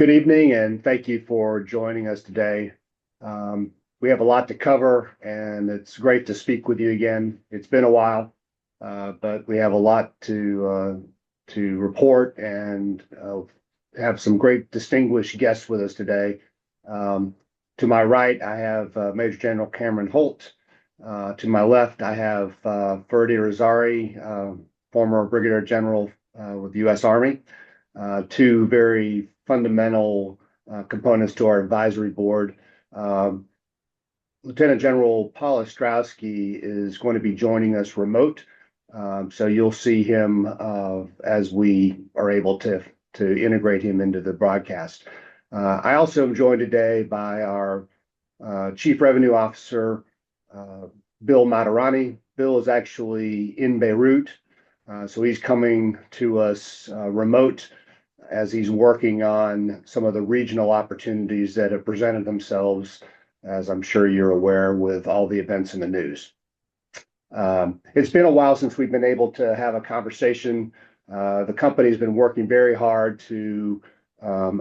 Good evening, and thank you for joining us today. We have a lot to cover, and it's great to speak with you again. It's been a while, but we have a lot to report and have some great distinguished guests with us today. To my right, I have Major General Cameron Holt. To my left, I have Ferdy Rosari, former Brigadier General with the U.S. Army. Two very fundamental components to our advisory board. Lieutenant General Paul Ostrowski is going to be joining us remote, so you'll see him as we are able to integrate him into the broadcast. I also am joined today by our Chief Revenue Officer, Bill Matarani. Bill is actually in Beirut, so he's coming to us remote as he's working on some of the regional opportunities that have presented themselves, as I'm sure you're aware, with all the events in the news. It's been a while since we've been able to have a conversation. The company's been working very hard to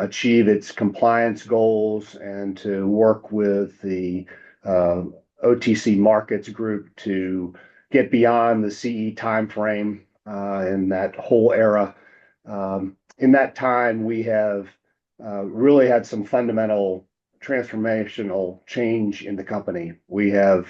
achieve its compliance goals and to work with the OTC markets group to get beyond the CE timeframe in that whole era. In that time, we have really had some fundamental transformational change in the company. We have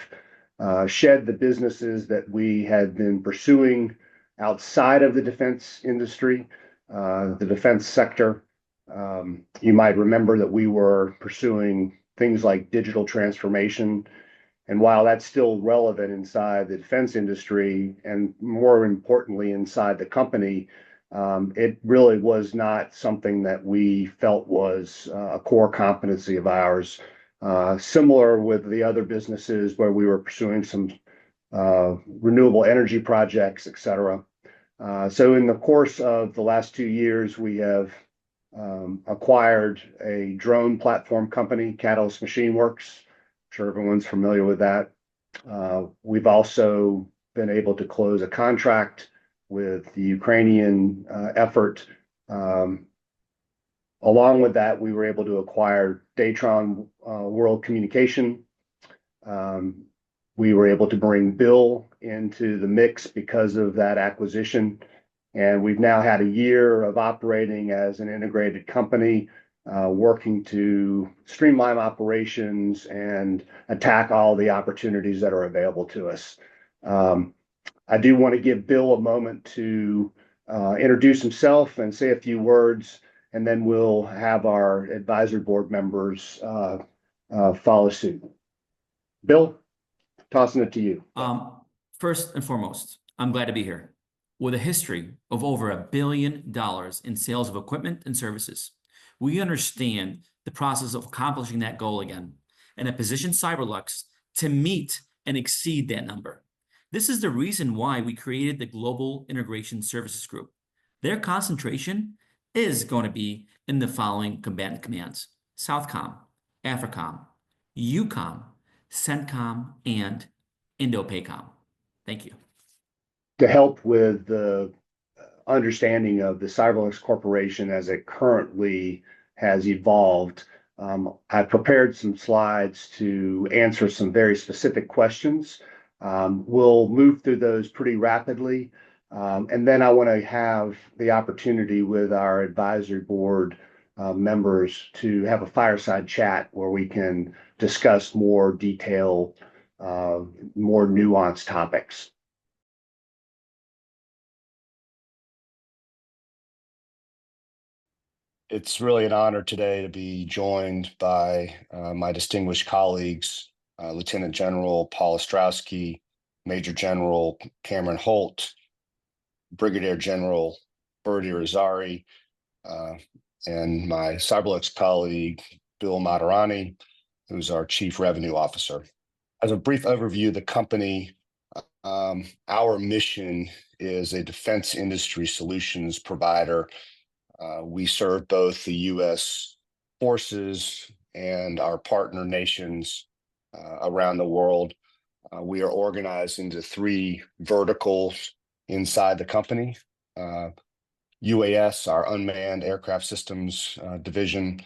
shed the businesses that we had been pursuing outside of the defense industry, the defense sector. You might remember that we were pursuing things like digital transformation. And while that's still relevant inside the defense industry, and more importantly, inside the company, it really was not something that we felt was a core competency of ours. Similar with the other businesses where we were pursuing some renewable energy projects, et cetera. So in the course of the last 2 years, we have acquired a drone platform company, Catalyst Machine Works. I'm sure everyone's familiar with that. We've also been able to close a contract with the Ukrainian effort. Along with that, we were able to acquire Datron World Communication. We were able to bring Bill into the mix because of that acquisition. And we've now had a year of operating as an integrated company, working to streamline operations and attack all the opportunities that are available to us. I do want to give Bill a moment to introduce himself and say a few words, and then we'll have our advisory board members follow suit. Bill, tossing it to you. First and foremost, I'm glad to be here. With a history of over $1 billion in sales of equipment and services, we understand the process of accomplishing that goal again, and have positioned Cyberlux to meet and exceed that number. This is the reason why we created the Global Integration Services Group. Their concentration is going to be in the following combatant commands: Southcom, AFRICOM, EUCOM, CENTCOM, and Indo-Pacific. Thank you. To help with the understanding of the Cyberlux Corporation as it currently has evolved, I've prepared some slides to answer some very specific questions. We'll move through those pretty rapidly. And then I want to have the opportunity with our advisory board members to have a fireside chat where we can discuss more detailed, more nuanced topics. It's really an honor today to be joined by my distinguished colleagues, Lieutenant General Paul Ostrowski, Major General Cameron Holt, Brigadier General Ferdy Rosari, and my Cyberlux colleague, Bill Matarani, who's our Chief Revenue Officer. As a brief overview of the company, our mission is a defense industry solutions provider. We serve both the U.S. forces and our partner nations around the world. We are organized into 3 verticals inside the company. UAS, our Unmanned Aircraft Systems Division.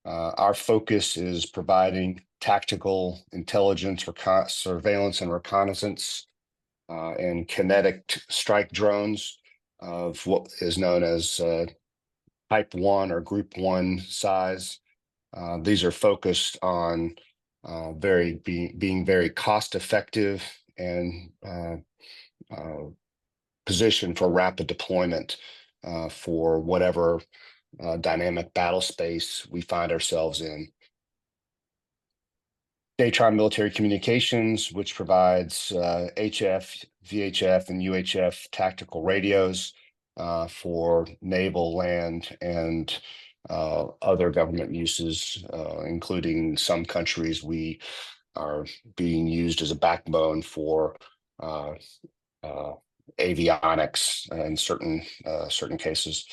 Our focus is providing tactical intelligence, surveillance and reconnaissance, and kinetic strike drones of what is known as Type 1 or Group 1 size. These are focused on being very cost effective and positioned for rapid deployment for whatever dynamic battle space we find ourselves in. Daytime Military Communications, which provides HF, VHF, and UHF tactical radios for naval, land, and other government uses, including some countries we are being used as a backbone for avionics in certain cases.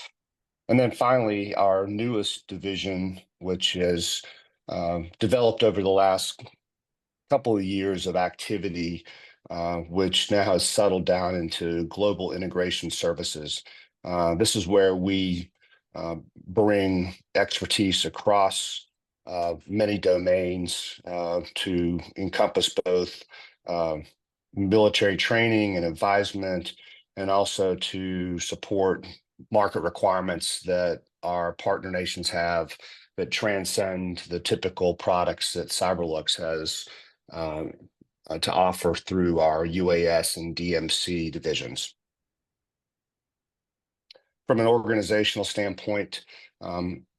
And then finally, our newest division, which has developed over the last couple of years of activity, which now has settled down into global integration services. This is where we bring expertise across many domains to encompass both military training and advisement, and also to support market requirements that our partner nations have that transcend the typical products that Cyberlux has to offer through our UAS and DMC divisions. From an organizational standpoint,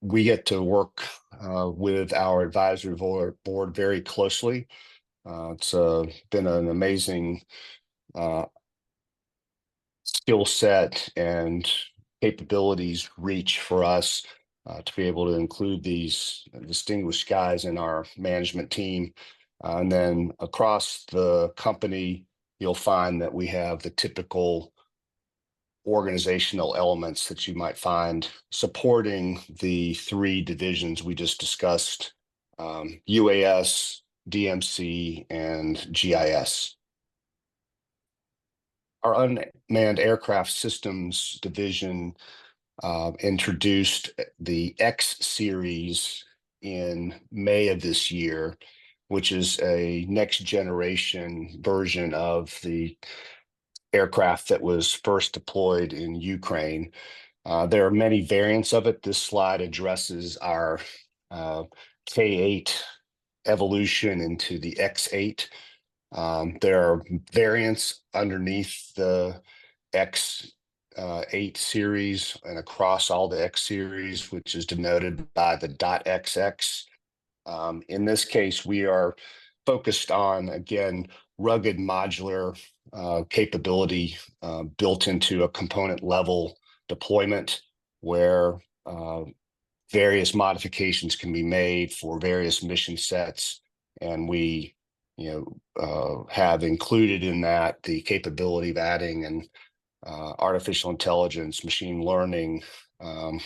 we get to work with our advisory board very closely. It's been an amazing skill set and capabilities reach for us to be able to include these distinguished guys in our management team. And then across the company, you'll find that we have the typical organizational elements that you might find supporting the three divisions we just discussed, UAS, DMC, and GIS. Our Unmanned Aircraft Systems Division introduced the X series in May of this year, which is a next generation version of the aircraft that was first deployed in Ukraine. There are many variants of it. This slide addresses our K8 evolution into the X8. There are variants underneath the X8 series and across all the X series, which is denoted by the .XX. In this case, we are focused on, again, rugged modular capability built into a component level deployment where various modifications can be made for various mission sets. And we have included in that the capability of adding an artificial intelligence, machine learning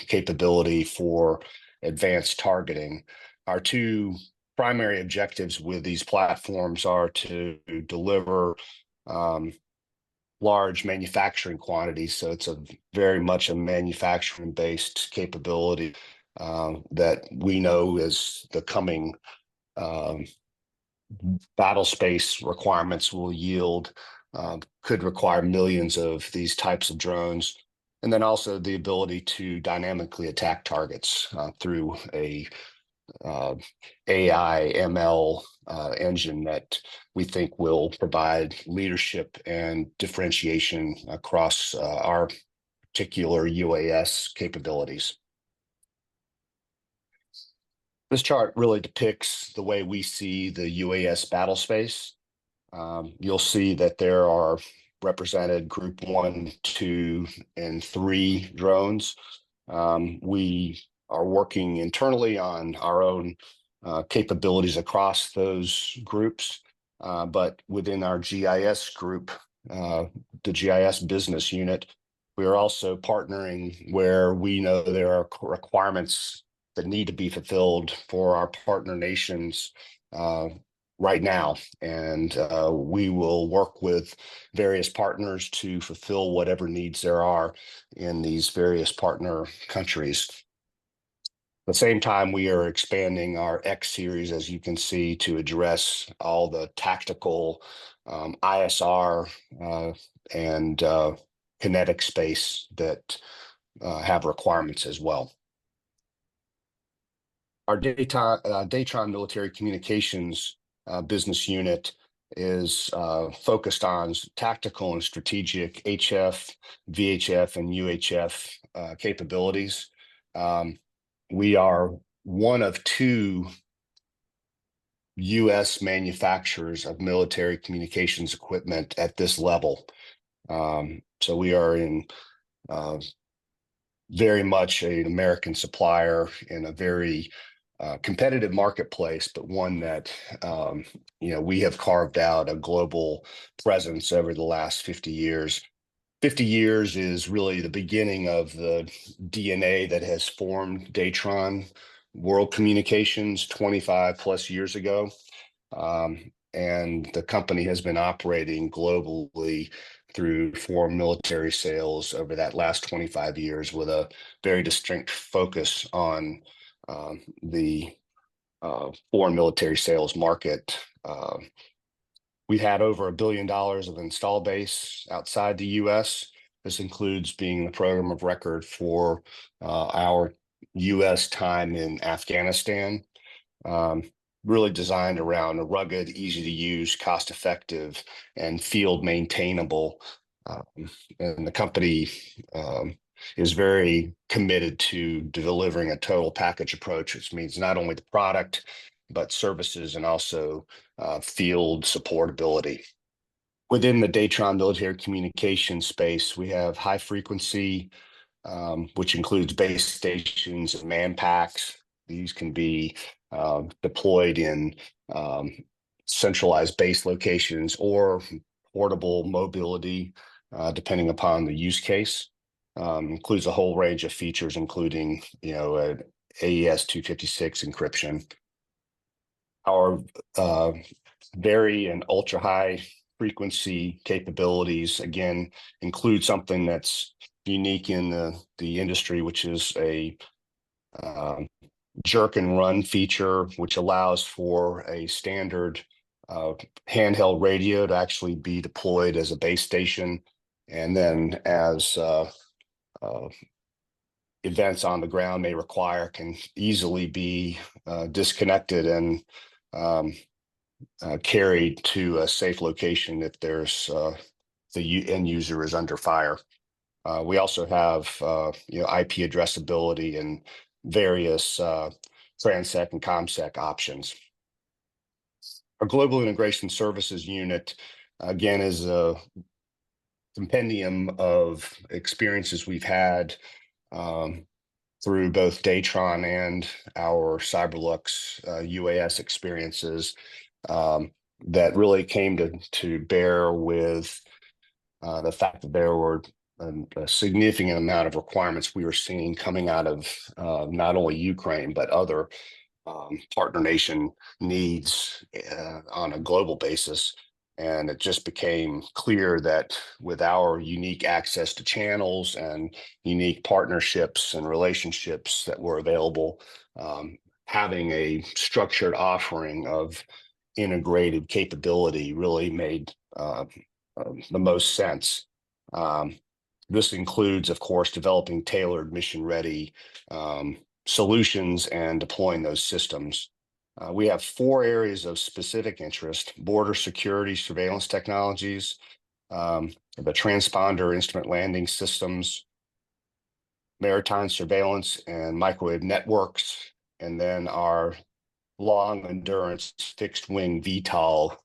capability for advanced targeting. Our two primary objectives with these platforms are to deliver large manufacturing quantities. So it's very much a manufacturing based capability that we know is the coming battle space requirements will yield, could require millions of these types of drones. And then also the ability to dynamically attack targets through a AI ML engine that we think will provide leadership and differentiation across our particular UAS capabilities. This chart really depicts the way we see the UAS battle space. You'll see that there are represented Group 1, 2, and 3 drones. We are working internally on our own capabilities across those groups, but within our GIS group, the GIS business unit, we are also partnering where we know there are requirements that need to be fulfilled for our partner nations right now. And we will work with various partners to fulfill whatever needs there are in these various partner countries. At the same time, we are expanding our X series, as you can see, to address all the tactical ISR and kinetic space that have requirements as well. Our Daytron Military Communications business unit is focused on tactical and strategic HF, VHF, and UHF capabilities. We are one of two U.S. manufacturers of military communications equipment at this level. So we are in very much an American supplier in a very competitive marketplace, but one that we have carved out a global presence over the last 50 years. 50 years is really the beginning of the DNA that has formed Daytron World Communications 25 plus years ago. And the company has been operating globally through foreign military sales over that last 25 years with a very distinct focus on the foreign military sales market. We've had over $1 billion of install base outside the U.S. This includes being the program of record for our U.S. time in Afghanistan. Really designed around a rugged, easy to use, cost effective, and field maintainable. And the company is very committed to delivering a total package approach, which means not only the product, but services and also field supportability. Within the Daytron military communication space, we have high frequency, which includes base stations and man packs. These can be deployed in centralized base locations or portable mobility, depending upon the use case. Includes a whole range of features, including an AES 256 encryption. Our very and ultra high frequency capabilities again include something that's unique in the industry, which is a jerk and run feature, which allows for a standard handheld radio to actually be deployed as a base station, and then as events on the ground may require, can easily be disconnected and carried to a safe location if there's the end user is under fire. We also have IP addressability and various Transec and ComSec options. Our Global Integration Services unit, again, is a compendium of experiences we've had through both Daytron and our Cyberlux UAS experiences that really came to bear with the fact that there were a significant amount of requirements we were seeing coming out of not only Ukraine, but other partner nation needs on a global basis. And it just became clear that with our unique access to channels and unique partnerships and relationships that were available, having a structured offering of integrated capability really made the most sense. This includes, of course, developing tailored mission-ready solutions and deploying those systems. We have 4 areas of specific interest: border security surveillance technologies, the transponder instrument landing systems, maritime surveillance and microwave networks, and then our long endurance fixed wing VTOL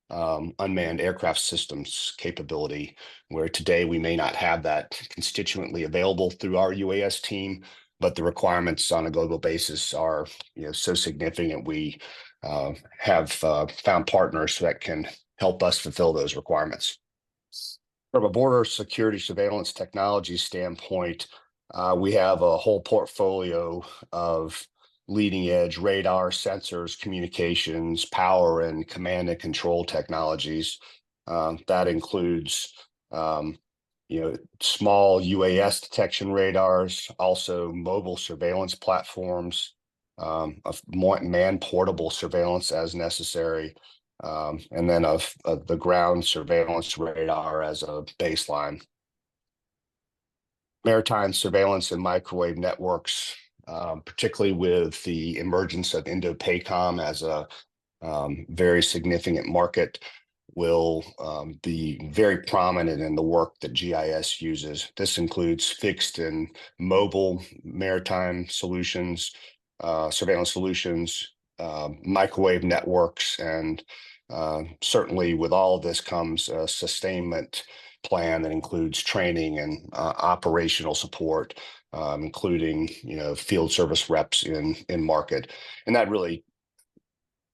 unmanned aircraft systems capability, where today we may not have that constituently available through our UAS team, but the requirements on a global basis are so significant. We have found partners that can help us fulfill those requirements. From a border security surveillance technology standpoint, we have a whole portfolio of leading edge radar, sensors, communications, power, and command and control technologies. That includes small UAS detection radars, also mobile surveillance platforms, of man-portable surveillance as necessary, and then of the ground surveillance radar as a baseline. Maritime surveillance and microwave networks, particularly with the emergence of Indo-Pacific as a very significant market, will be very prominent in the work that GIS uses. This includes fixed and mobile maritime solutions, surveillance solutions, microwave networks, and certainly with all of this comes a sustainment plan that includes training and operational support, including field service reps in market, and that really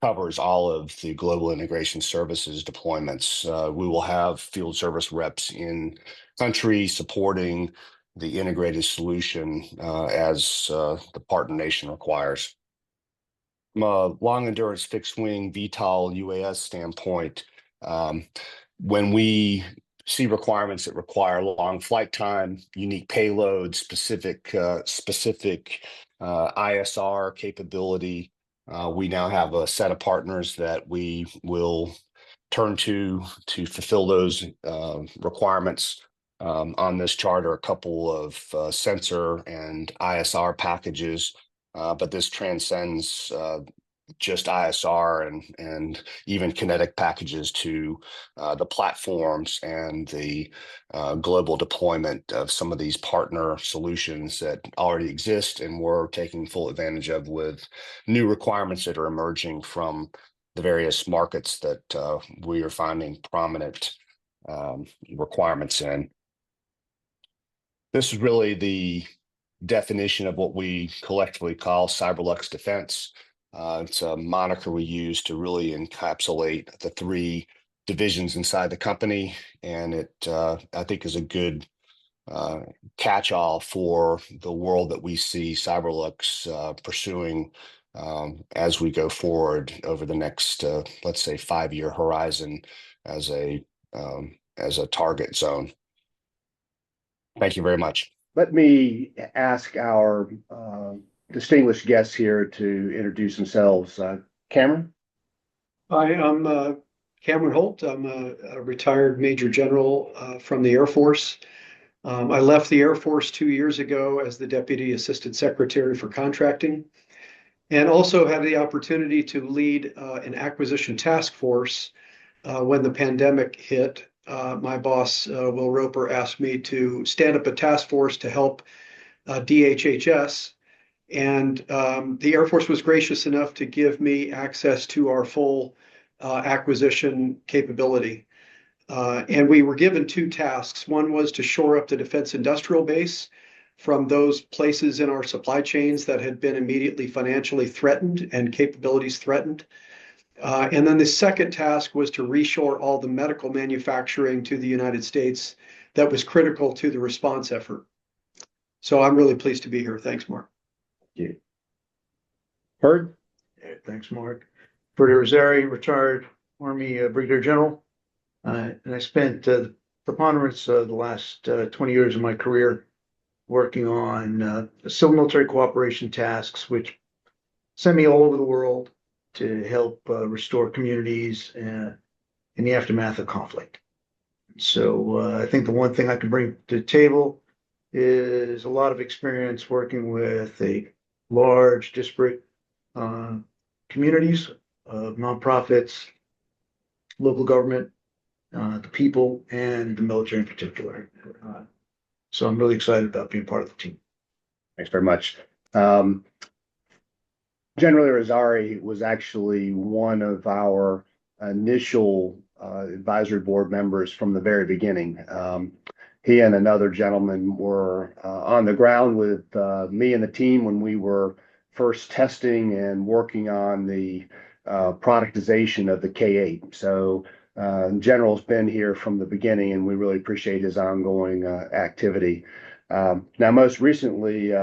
covers all of the global integration services deployments. We will have field service reps in country supporting the integrated solution as the partner nation requires. From a long endurance fixed wing VTOL UAS standpoint, when we see requirements that require long flight time, unique payload, specific ISR capability, we now have a set of partners that we will turn to fulfill those requirements. On this chart are a couple of sensor and ISR packages, but this transcends just ISR and even kinetic packages to the platforms and the global deployment of some of these partner solutions that already exist and we're taking full advantage of with new requirements that are emerging from the various markets that we are finding prominent requirements in. This is really the definition of what we collectively call Cyberlux Defense. It's a moniker we use to really encapsulate the three divisions inside the company, and it I think is a good catch-all for the world that we see Cyberlux pursuing as we go forward over the next let's say 5-year horizon as a target zone. Thank you very much. Let me ask our distinguished guests here to introduce themselves. Cameron? Hi, I'm Cameron Holt. I'm a retired Major General from the Air Force. I left the Air Force 2 years ago as the Deputy Assistant Secretary for Contracting, and also had the opportunity to lead an acquisition task force when the pandemic hit. My boss, Will Roper, asked me to stand up a task force to help DHHS. And the Air Force was gracious enough to give me access to our full acquisition capability. And we were given 2 tasks. One was to shore up the defense industrial base from those places in our supply chains that had been immediately financially threatened and capabilities threatened. And then the second task was to reshore all the medical manufacturing to the United States that was critical to the response effort. So I'm really pleased to be here. Thanks, Mark. Yeah. Heard? Yeah, thanks, Mark. Freddie Rosari, retired Army Brigadier General. And I spent the preponderance of the last 20 years of my career working on civil military cooperation tasks, which sent me all over the world to help restore communities in the aftermath of conflict. So I think the one thing I can bring to the table is a lot of experience working with a large, disparate communities of nonprofits, local government, the people, and the military in particular. So I'm really excited about being part of the team. Thanks very much. General Rosari was actually one of our initial advisory board members from the very beginning. He and another gentleman were on the ground with me and the team when we were first testing and working on the productization of the K-8. So General's been here from the beginning, and we really appreciate his ongoing activity. Now, most recently,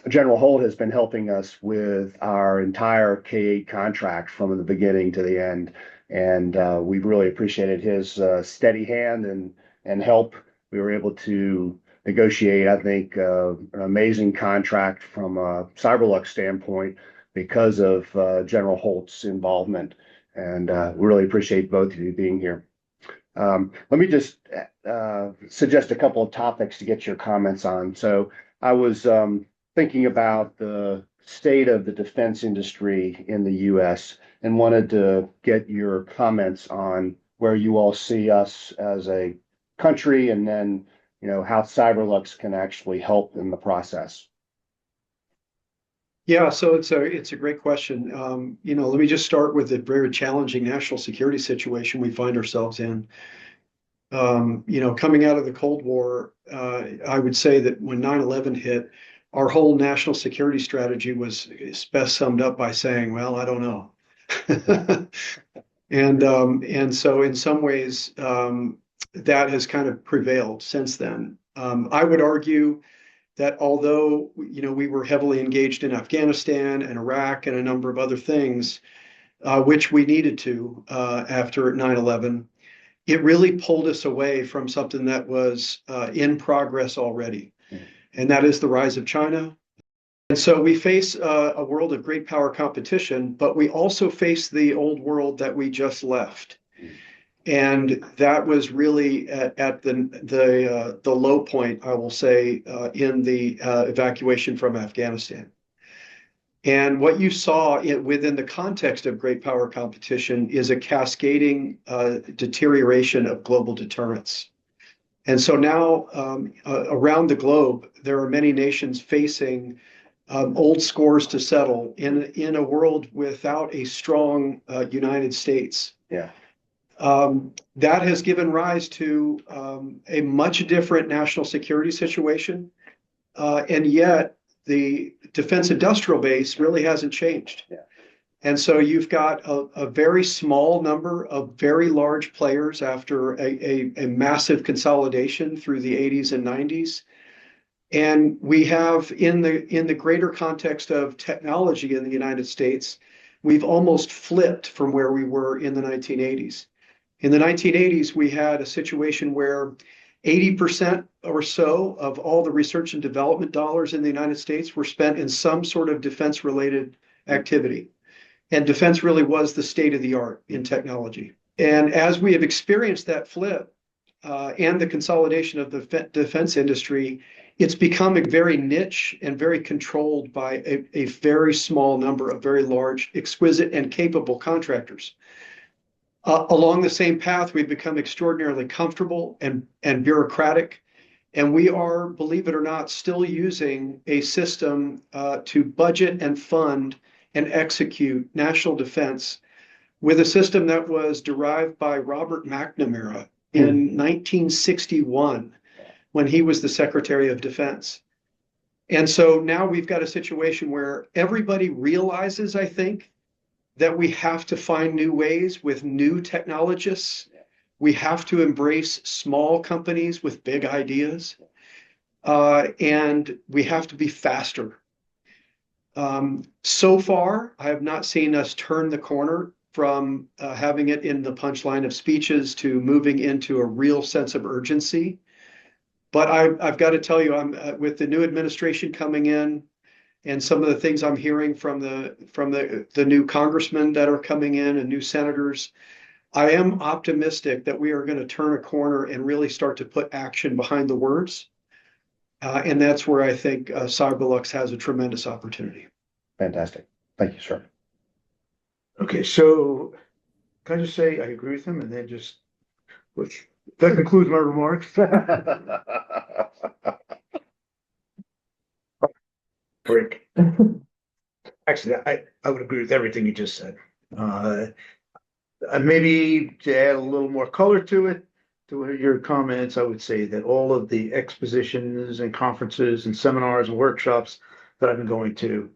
General Holt has been helping us with our entire K-8 contract from the beginning to the end. And we've really appreciated his steady hand and help. We were able to negotiate, I think, an amazing contract from a Cyberlux standpoint because of General Holt's involvement. And we really appreciate both of you being here. Let me just suggest a couple of topics to get your comments on. So I was thinking about the state of the defense industry in the U.S. and wanted to get your comments on where you all see us as a country, and then, how Cyberlux can actually help in the process. Yeah, so it's a great question. Let me just start with the very challenging national security situation we find ourselves in. Coming out of the Cold War, I would say that when 9/11 hit, our whole national security strategy was best summed up by saying, well, I don't know. And so in some ways, that has kind of prevailed since then. I would argue that although, we were heavily engaged in Afghanistan and Iraq and a number of other things, which we needed to after 9/11, it really pulled us away from something that was in progress already. And that is the rise of China. And so we face a world of great power competition, but we also face the old world that we just left. And that was really at the low point, I will say, in the evacuation from Afghanistan. And what you saw within the context of great power competition is a cascading deterioration of global deterrence. And so now around the globe, there are many nations facing old scores to settle in a world without a strong United States. Yeah. That has given rise to a much different national security situation. And yet the defense industrial base really hasn't changed. Yeah. And so you've got a very small number of very large players after a massive consolidation through the 80s and 90s. And we have in the greater context of technology in the United States, we've almost flipped from where we were in the 1980s. In the 1980s, we had a situation where 80% or so of all the research and development dollars in the United States were spent in some sort of defense-related activity. And defense really was the state of the art in technology. And as we have experienced that flip and the consolidation of the defense industry, it's become very niche and very controlled by a very small number of very large, exquisite, and capable contractors. Along the same path, we've become extraordinarily comfortable and bureaucratic. And we are, believe it or not, still using a system to budget and fund and execute national defense with a system that was derived by Robert McNamara in 1961 when he was the Secretary of Defense. And so now we've got a situation where everybody realizes, I think, that we have to find new ways with new technologists. We have to embrace small companies with big ideas. And we have to be faster. So far, I have not seen us turn the corner from having it in the punchline of speeches to moving into a real sense of urgency. But I've got to tell you, I'm with the new administration coming in, and some of the things I'm hearing from the new congressmen that are coming in and new senators, I am optimistic that we are going to turn a corner and really start to put action behind the words. And that's where I think Cyberlux has a tremendous opportunity. Fantastic. Thank you, sir. Okay, so can I just say I agree with him, and then that concludes my remarks. Break. Actually, I would agree with everything you just said. Maybe to add a little more color to it, to your comments, I would say that all of the expositions and conferences and seminars and workshops that I've been going to,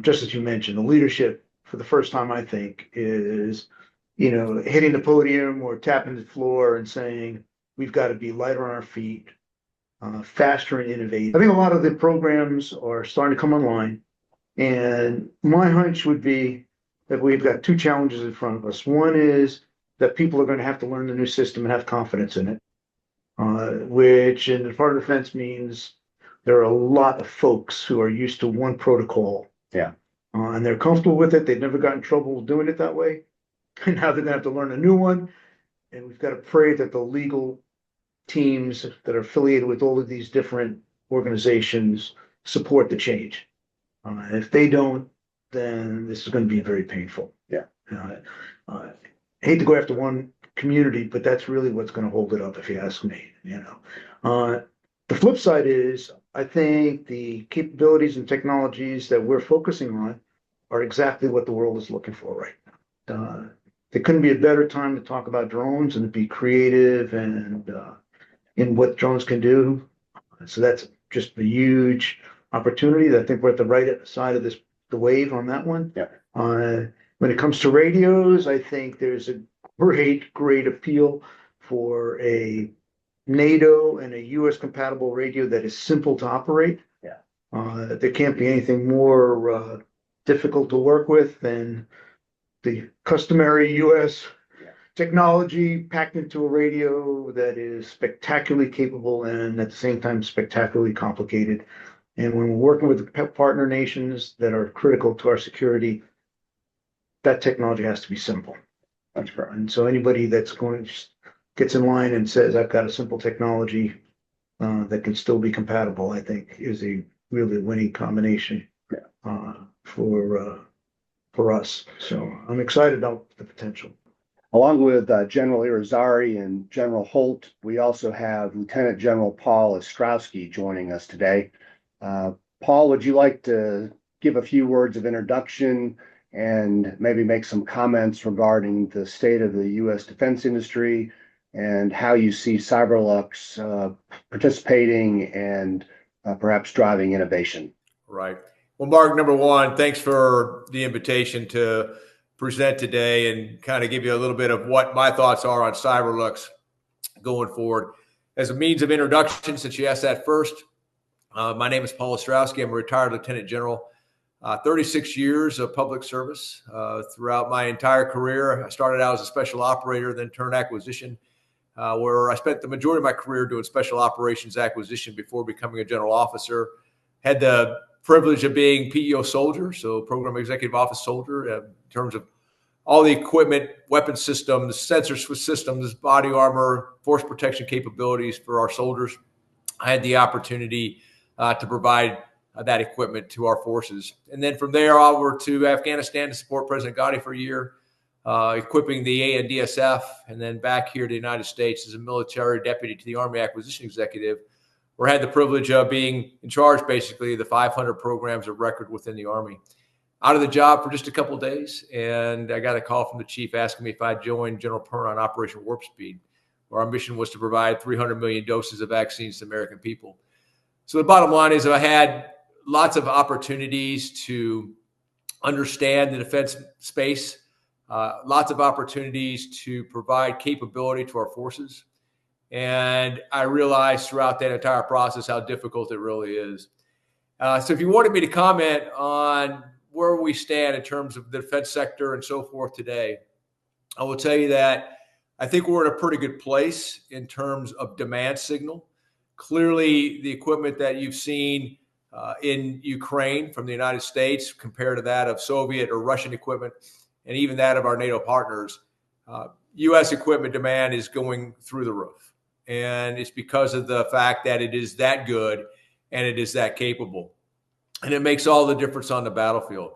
just as you mentioned, the leadership for the first time, I think, is, hitting the podium or tapping the floor and saying, we've got to be lighter on our feet. faster and innovative. I think a lot of the programs are starting to come online. And my hunch would be that we've got two challenges in front of us. One is that people are going to have to learn the new system and have confidence in it, which in the Department of Defense means there are a lot of folks who are used to one protocol. Yeah. And they're comfortable with it. They've never gotten in trouble doing it that way. And now they're going to have to learn a new one. And we've got to pray that the legal teams that are affiliated with all of these different organizations support the change. If they don't, then this is going to be very painful. Yeah. I hate to go after one community, but that's really what's going to hold it up, if you ask me. The flip side is, I think the capabilities and technologies that we're focusing on are exactly what the world is looking for right now. There couldn't be a better time to talk about drones and to be creative and in what drones can do. So that's just a huge opportunity. I think we're at the right side of the wave on that one. Yeah. When it comes to radios, I think there's a great appeal for a NATO and a US compatible radio that is simple to operate. Yeah. There can't be anything more difficult to work with than the customary US technology packed into a radio that is spectacularly capable and at the same time spectacularly complicated. And when we're working with partner nations that are critical to our security, that technology has to be simple. That's correct. And so anybody that's gets in line and says, I've got a simple technology that can still be compatible, I think is a really winning combination for us. So I'm excited about the potential. Along with General Irizarry and General Holt, we also have Lieutenant General Paul Ostrowski joining us today. Paul, would you like to give a few words of introduction and maybe make some comments regarding the state of the U.S. defense industry and how you see Cyberlux participating and perhaps driving innovation? Right. Well, Mark, number one, thanks for the invitation to present today and kind of give you a little bit of what my thoughts are on Cyberlux going forward. As a means of introduction, since you asked that first, my name is Paul Ostrowski. I'm a retired Lieutenant General, 36 years of public service. Throughout my entire career, I started out as a special operator, then turned acquisition, where I spent the majority of my career doing special operations acquisition before becoming a general officer. Had the privilege of being PEO soldier, so Program Executive Office soldier, in terms of all the equipment, weapon systems, sensor systems, body armor, force protection capabilities for our soldiers. I had the opportunity to provide that equipment to our forces. And then from there over to Afghanistan to support President Ghani for a year, equipping the ANDSF, and then back here to the United States as a military deputy to the Army Acquisition Executive, where I had the privilege of being in charge, basically, of the 500 programs of record within the Army. Out of the job for just a couple of days, and I got a call from the chief asking me if I'd join General Perna on Operation Warp Speed, where our mission was to provide 300 million doses of vaccines to American people. So the bottom line is I had lots of opportunities to understand the defense space, lots of opportunities to provide capability to our forces. And I realized throughout that entire process how difficult it really is. So if you wanted me to comment on where we stand in terms of the defense sector and so forth today, I will tell you that I think we're in a pretty good place in terms of demand signal. Clearly, the equipment that you've seen in Ukraine from the United States compared to that of Soviet or Russian equipment, and even that of our NATO partners, U.S. equipment demand is going through the roof. And it's because of the fact that it is that good and it is that capable. And it makes all the difference on the battlefield.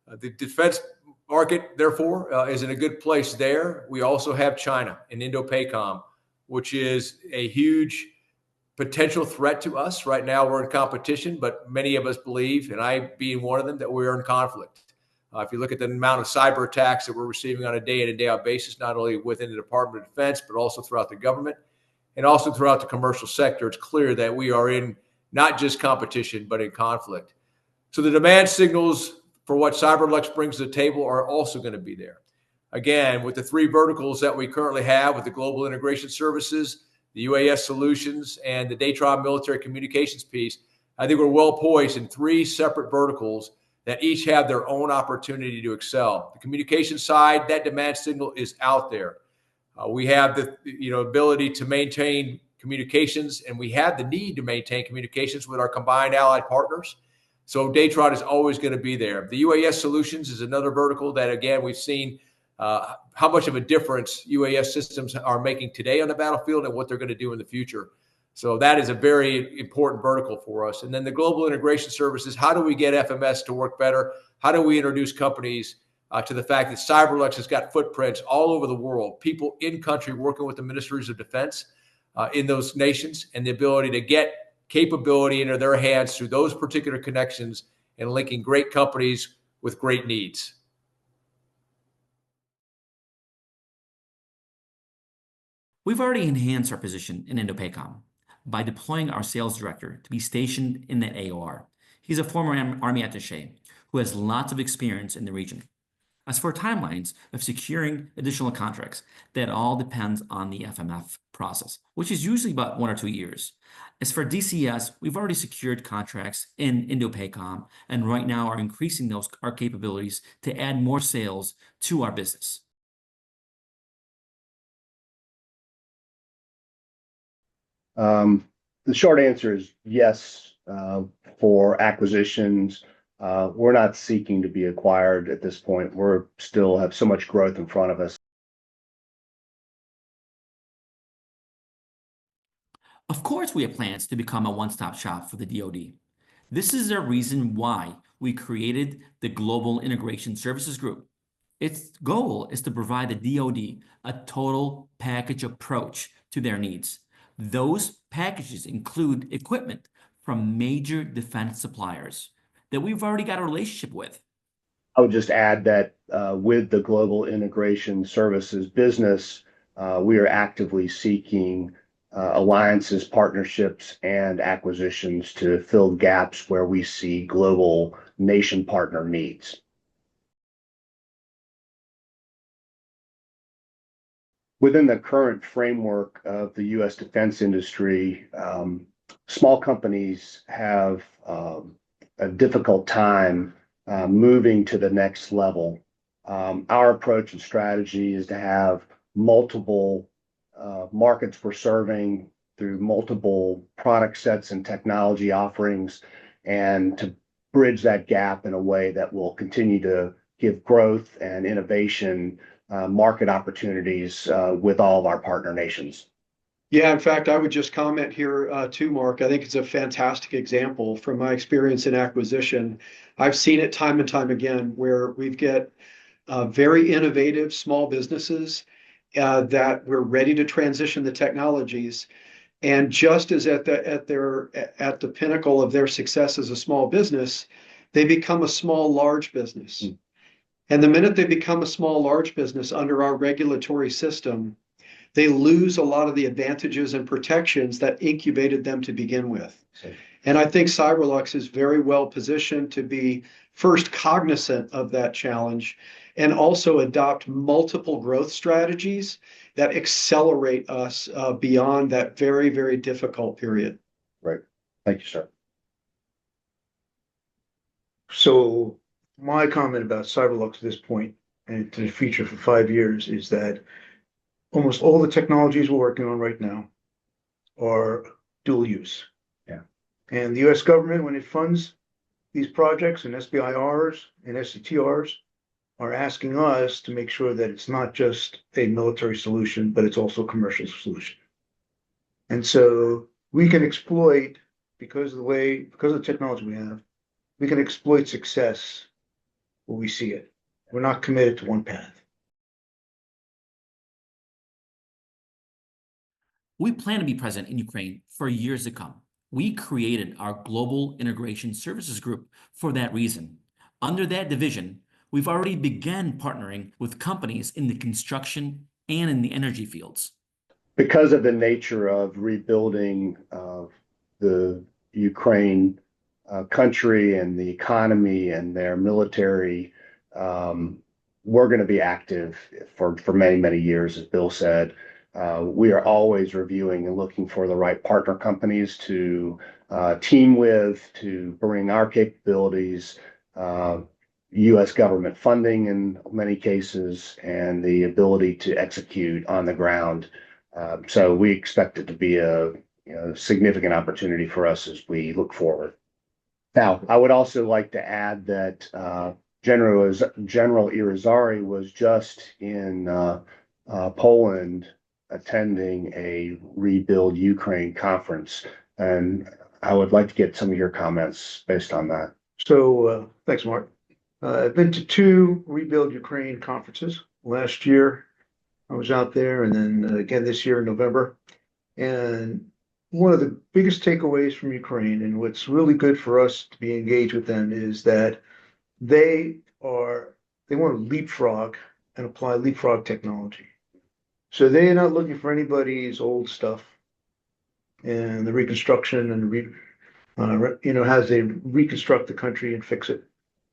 The defense market, therefore, is in a good place there. We also have China and Indo-Pacific, which is a huge potential threat to us. Right now, we're in competition, but many of us believe, and I being one of them, that we are in conflict. If you look at the amount of cyber attacks that we're receiving on a day in and day out basis, not only within the Department of Defense, but also throughout the government and also throughout the commercial sector, it's clear that we are in not just competition, but in conflict. So the demand signals for what Cyberlux brings to the table are also going to be there. Again, with the three verticals that we currently have with the global integration services, the UAS solutions, and the Datron military communications piece, I think we're well poised in three separate verticals that each have their own opportunity to excel. The communication side, that demand signal is out there. We have the ability to maintain communications, and we have the need to maintain communications with our combined allied partners. So Datron is always going to be there. The UAS solutions is another vertical that, again, we've seen how much of a difference UAS systems are making today on the battlefield and what they're going to do in the future. So that is a very important vertical for us. And then the global integration services, how do we get FMS to work better? How do we introduce companies to the fact that Cyberlux has got footprints all over the world, people in country working with the ministries of defense in those nations, and the ability to get capability into their hands through those particular connections and linking great companies with great needs. We've already enhanced our position in Indo-Pacific by deploying our sales director to be stationed in the AOR. He's a former Army attaché who has lots of experience in the region. As for timelines of securing additional contracts, that all depends on the FMF process, which is usually about 1 or 2 years. As for DCS, we've already secured contracts in Indo-Pacific and right now are increasing our capabilities to add more sales to our business. The short answer is yes, for acquisitions. We're not seeking to be acquired at this point. We're still have so much growth in front of us. Of course, we have plans to become a one-stop shop for the DoD. This is the reason why we created the Global Integration Services Group. Its goal is to provide the DoD a total package approach to their needs. Those packages include equipment from major defense suppliers that we've already got a relationship with. I would just add that with the Global Integration Services business, we are actively seeking alliances, partnerships, and acquisitions to fill gaps where we see global nation partner needs. Within the current framework of the U.S. defense industry, small companies have a difficult time moving to the next level. Our approach and strategy is to have multiple markets we're serving through multiple product sets and technology offerings, and to bridge that gap in a way that will continue to give growth and innovation market opportunities with all of our partner nations. Yeah, in fact, I would just comment here too, Mark. I think it's a fantastic example from my experience in acquisition. I've seen it time and time again where we've get very innovative small businesses that we're ready to transition the technologies. And just as at the pinnacle of their success as a small business, they become a small large business. Mm. And the minute they become a small large business under our regulatory system, they lose a lot of the advantages and protections that incubated them to begin with. Okay. And I think Cyberlux is very well positioned to be first cognizant of that challenge and also adopt multiple growth strategies that accelerate us beyond that very, very difficult period. Right. Thank you, sir. So my comment about Cyberlux at this point and to the future for 5 years is that almost all the technologies we're working on right now are dual use. Yeah. And the U.S. government, when it funds these projects and SBIRs and SCTRs, are asking us to make sure that it's not just a military solution, but it's also a commercial solution. And so we can exploit, because of the technology we have, we can exploit success where we see it. We're not committed to one path. We plan to be present in Ukraine for years to come. We created our Global Integration Services Group for that reason. Under that division, we've already begun partnering with companies in the construction and in the energy fields. Because of the nature of rebuilding the Ukraine country and the economy and their military, we're going to be active for many, many years, as Bill said. We are always reviewing and looking for the right partner companies to team with, to bring our capabilities, U.S. government funding in many cases, and the ability to execute on the ground. So we expect it to be a significant opportunity for us as we look forward. Now, I would also like to add that General Irizarry was just in Poland attending a Rebuild Ukraine conference, and I would like to get some of your comments based on that. So thanks, Mark. I've been to 2 Rebuild Ukraine conferences. Last year, I was out there, and then again this year in November. And one of the biggest takeaways from Ukraine, and what's really good for us to be engaged with them, is that they want to leapfrog and apply leapfrog technology. So they're not looking for anybody's old stuff and the reconstruction and how they reconstruct the country and fix it.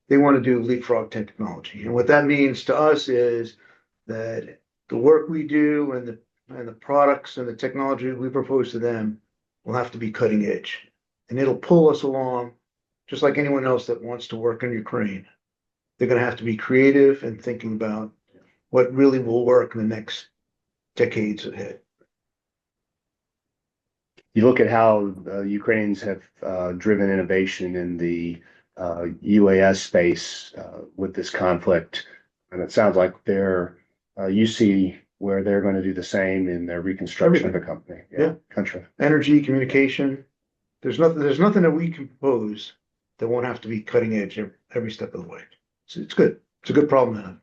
They want to do leapfrog technology. And what that means to us is that the work we do and the products and the technology we propose to them will have to be cutting edge. And it'll pull us along, just like anyone else that wants to work in Ukraine. They're going to have to be creative and thinking about what really will work in the next decades ahead. You look at how Ukrainians have driven innovation in the UAS space with this conflict, and it sounds like you see where they're going to do the same in their reconstruction of the country. Energy, communication. There's nothing that we can propose that won't have to be cutting edge every step of the way. So it's good. It's a good problem to have.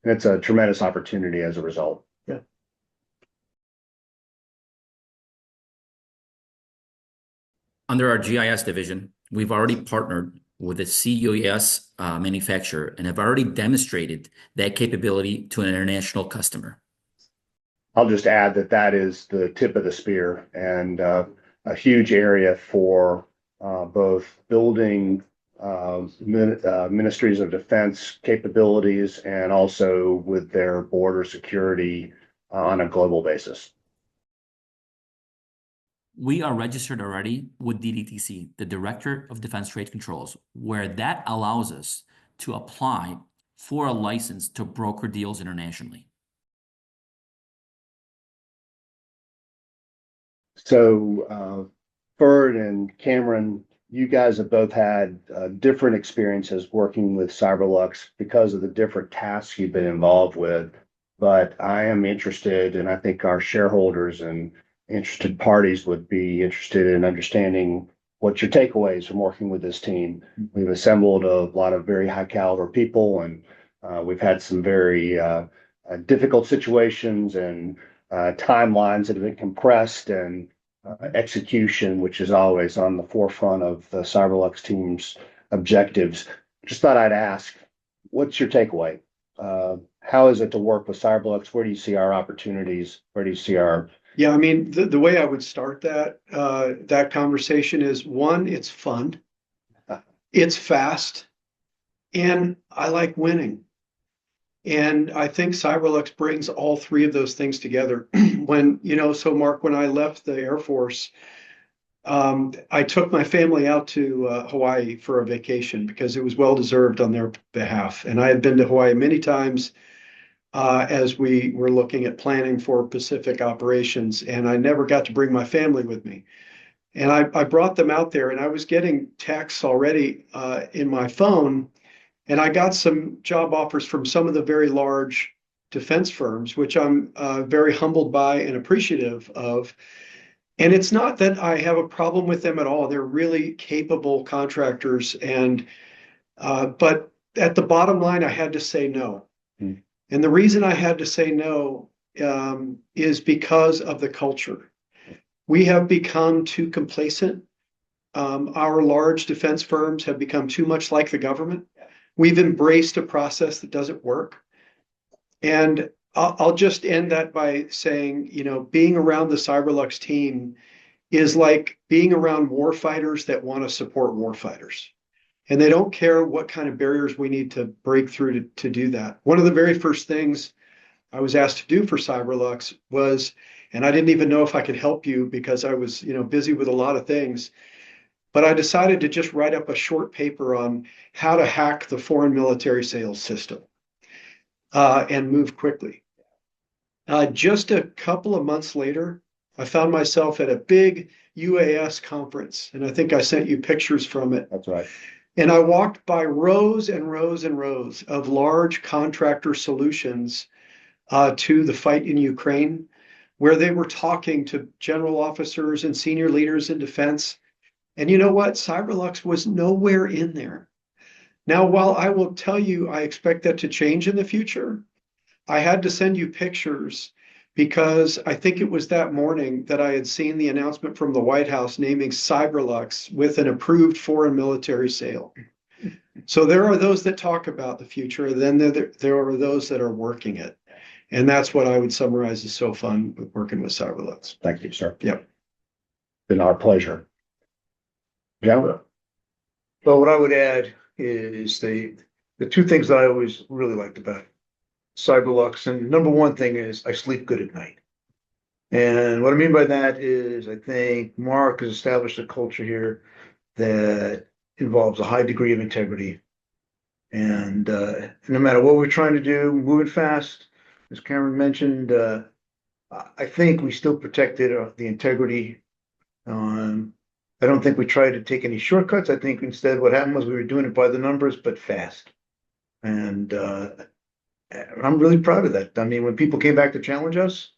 And it's a tremendous opportunity as a result. Yeah. Under our GIS division, we've already partnered with a CUAS manufacturer and have already demonstrated that capability to an international customer. I'll just add that is the tip of the spear and a huge area for both building ministries of defense capabilities and also with their border security on a global basis. We are registered already with DDTC, the Director of Defense Trade Controls, where that allows us to apply for a license to broker deals internationally. So, Bert and Cameron, you guys have both had different experiences working with Cyberlux because of the different tasks you've been involved with. But I am interested, and I think our shareholders and interested parties would be interested in understanding what your takeaways from working with this team. We've assembled a lot of very high caliber people, and we've had some very difficult situations and timelines that have been compressed, and execution, which is always on the forefront of the Cyberlux team's objectives. Just thought I'd ask, what's your takeaway? How is it to work with Cyberlux? Where do you see our opportunities? Where do you see our... Yeah, I mean, the way I would start that conversation is, one, it's fun, it's fast, and I like winning. And I think Cyberlux brings all 3 of those things together. So Mark, when I left the Air Force, I took my family out to Hawaii for a vacation because it was well-deserved on their behalf. And I had been to Hawaii many times as we were looking at planning for Pacific operations, and I never got to bring my family with me. And I brought them out there, and I was getting texts already in my phone, and I got some job offers from some of the very large defense firms, which I'm very humbled by and appreciative of. And it's not that I have a problem with them at all. They're really capable contractors, but at the bottom line, I had to say no. And the reason I had to say no is because of the culture. We have become too complacent. Our large defense firms have become too much like the government. We've embraced a process that doesn't work. And I'll just end that by saying, being around the Cyberlux team is like being around warfighters that want to support warfighters. And they don't care what kind of barriers we need to break through to do that. One of the very first things I was asked to do for Cyberlux was, and I didn't even know if I could help you because I was, busy with a lot of things. But I decided to just write up a short paper on how to hack the foreign military sales system and move quickly. Just a couple of months later, I found myself at a big UAS conference, and I think I sent you pictures from it. That's right. And I walked by rows and rows and rows of large contractor solutions to the fight in Ukraine, where they were talking to general officers and senior leaders in defense. And you know what? Cyberlux was nowhere in there. Now, while I will tell you, I expect that to change in the future, I had to send you pictures because I think it was that morning that I had seen the announcement from the White House naming Cyberlux with an approved foreign military sale. So there are those that talk about the future, then there are those that are working it. And that's what I would summarize as so fun with working with Cyberlux. Thank you, sir. Yep. Been our pleasure. Joe? Well, what I would add is the two things that I always really liked about Cyberlux, and number one thing is I sleep good at night. And what I mean by that is I think Mark has established a culture here that involves a high degree of integrity. And no matter what we're trying to do, moving fast, as Cameron mentioned, I think we still protected the integrity. I don't think we tried to take any shortcuts. I think instead what happened was we were doing it by the numbers, but fast. And I'm really proud of that. I mean, when people came back to challenge us,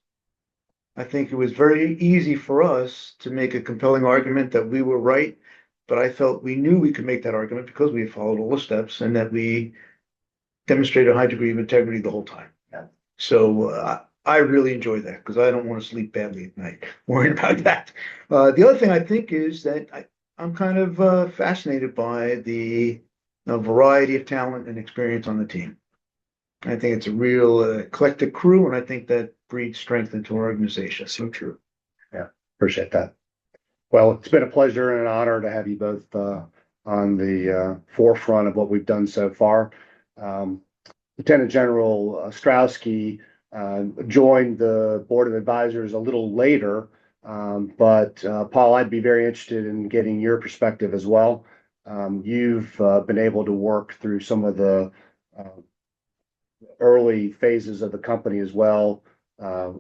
I think it was very easy for us to make a compelling argument that we were right, but I felt we knew we could make that argument because we had followed all the steps and that we demonstrated a high degree of integrity the whole time. Yeah. So I really enjoy that because I don't want to sleep badly at night worrying about that. The other thing I think is that I'm kind of fascinated by the variety of talent and experience on the team. I think it's a real eclectic crew, and I think that breeds strength into our organization. So true. Yeah, appreciate that. Well, it's been a pleasure and an honor to have you both on the forefront of what we've done so far. Lieutenant General Strowski joined the Board of Advisors a little later, but Paul, I'd be very interested in getting your perspective as well. You've been able to work through some of the early phases of the company as well,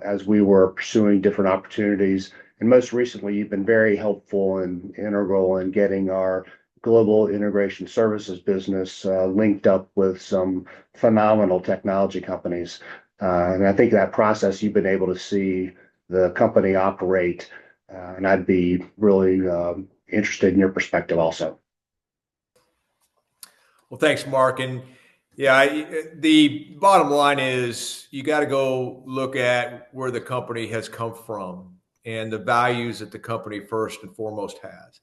as we were pursuing different opportunities. And most recently, you've been very helpful and integral in getting our global integration services business linked up with some phenomenal technology companies. And I think that process, you've been able to see the company operate, and I'd be really interested in your perspective also. Well, thanks, Mark. And yeah, the bottom line is you got to go look at where the company has come from and the values that the company first and foremost has.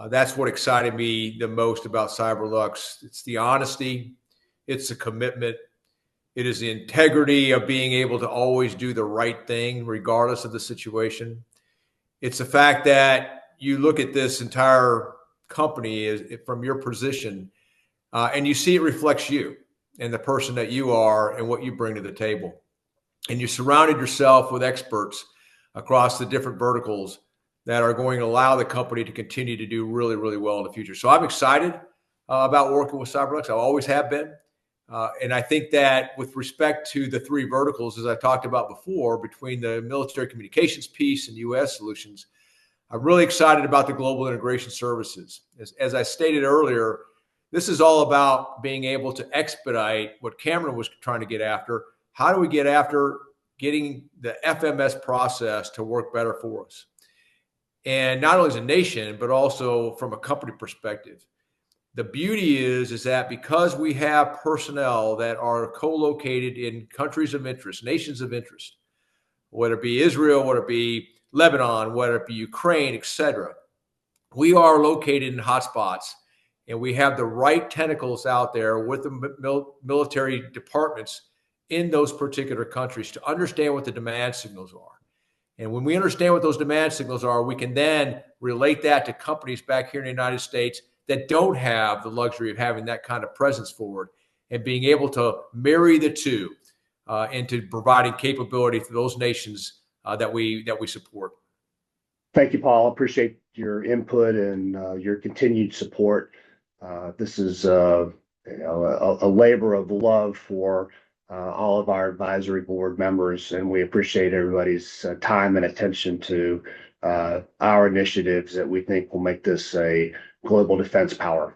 That's what excited me the most about Cyberlux. It's the honesty, it's the commitment, it is the integrity of being able to always do the right thing regardless of the situation. It's the fact that you look at this entire company from your position, and you see it reflects you and the person that you are and what you bring to the table. And you surrounded yourself with experts across the different verticals that are going to allow the company to continue to do really, really well in the future. So I'm excited about working with Cyberlux. I always have been. And I think that with respect to the three verticals, as I talked about before, between the military communications piece and U.S. solutions, I'm really excited about the global integration services. As I stated earlier, this is all about being able to expedite what Cameron was trying to get after. How do we get after getting the FMS process to work better for us? And not only as a nation, but also from a company perspective. The beauty is that because we have personnel that are co-located in countries of interest, nations of interest, whether it be Israel, whether it be Lebanon, whether it be Ukraine, etc., we are located in hotspots. And we have the right tentacles out there with the military departments in those particular countries to understand what the demand signals are. And when we understand what those demand signals are, we can then relate that to companies back here in the United States that don't have the luxury of having that kind of presence forward and being able to marry the two into providing capability for those nations that we support. Thank you, Paul. Appreciate your input and your continued support. This is a labor of love for all of our advisory board members, and we appreciate everybody's time and attention to our initiatives that we think will make this a global defense power.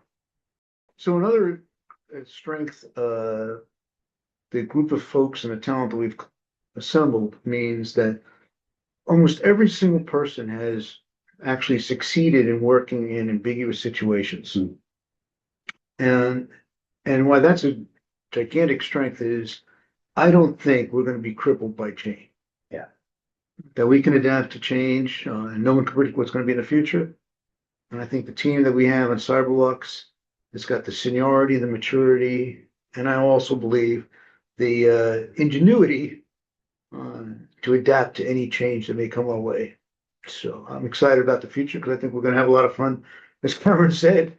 So another strength, the group of folks and the talent that we've assembled means that almost every single person has actually succeeded in working in ambiguous situations. And why that's a gigantic strength is I don't think we're going to be crippled by change. Yeah. That we can adapt to change, and no one can predict what's going to be in the future. And I think the team that we have in Cyberlux has got the seniority, the maturity, and I also believe the ingenuity to adapt to any change that may come our way. So I'm excited about the future because I think we're going to have a lot of fun, as Cameron said,